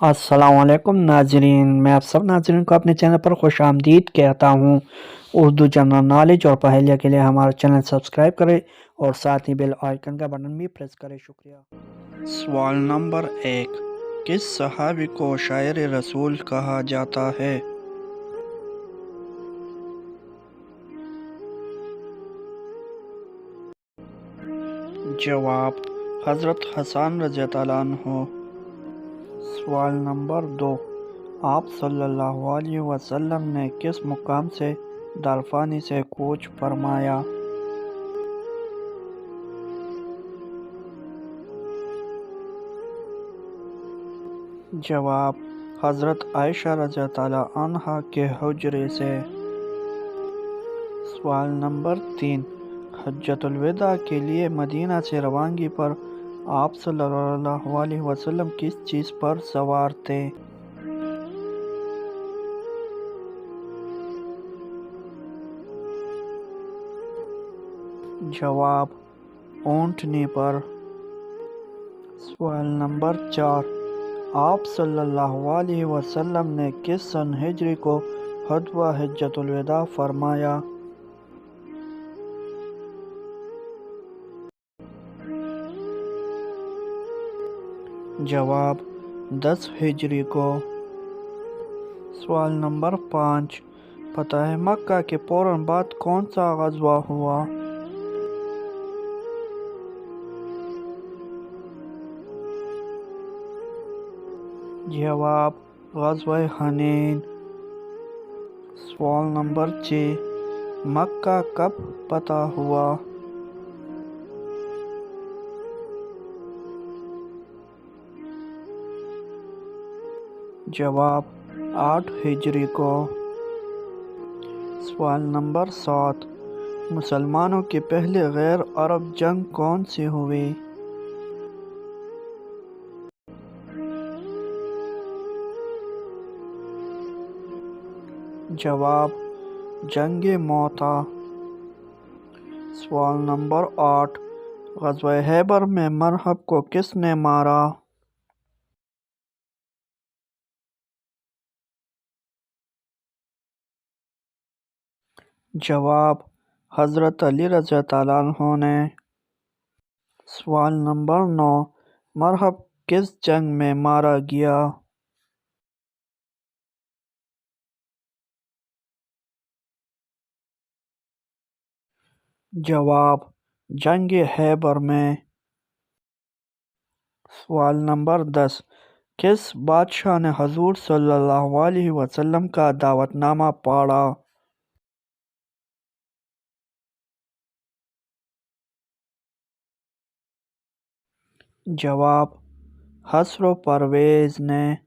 अस्सलाम वालेकुम नाजरीन, मैं आप सब नाजरीन को अपने चैनल पर खुश आमदीद कहता हूँ। उर्दू जनरल नॉलेज और पहेलिया के लिए हमारा चैनल सब्सक्राइब करें और साथ ही बेल आइकन का बटन भी प्रेस करें। शुक्रिया। सवाल नंबर 1, किस सहाबी को शायर रसूल कहा जाता है? जवाब, हज़रत हसन रज़ी अल्लाह अन्हु। सवाल नंबर 2, आप सल्लल्लाहु अलैहि वसल्लम ने किस मुकाम से दारफ़ानी से कूच फरमाया? जवाब, हज़रत आयशा रज़ियल्लाहु अन्हा के हुजरे से। सवाल नंबर 3, हज्जतुल विदा के लिए मदीना से रवानगी पर आप सल्लल्लाहु अलैहि वसल्लम किस चीज़ पर सवार थे? जवाब, ऊँटनी पर। सवाल नंबर 4, आप सल्लल्लाहु अलैहि वसल्लम ने किस सन हिजरी को खुतबा हज्जतुल विदा फरमाया? जवाब, 10 हिजरी को। सवाल नंबर 5, फतह मक्का के फौरन बाद कौन सा ग़ज़वा हुआ? जवाब, ग़ज़वा हुनैन। सवाल नंबर 6, मक्का कब फतह हुआ? जवाब, 8 हिजरी को। सवाल नंबर 7, मुसलमानों की पहली गैर अरब जंग कौन सी हुई? जवाब, जंग मोता। सवाल नंबर 8, ग़ज़वा खैबर में मरहब को किसने मारा? जवाब, हज़रत अली रज़ियल्लाहु अन्हु ने। सवाल नंबर 9, मरहब किस जंग में मारा गया? जवाब, जंग खैबर में। सवाल नंबर 10, किस बादशाह ने हुज़ूर सल्लल्लाहु अलैहि वसल्लम का दावतनामा पढ़ा? जवाब, खसरो परवेज़ ने।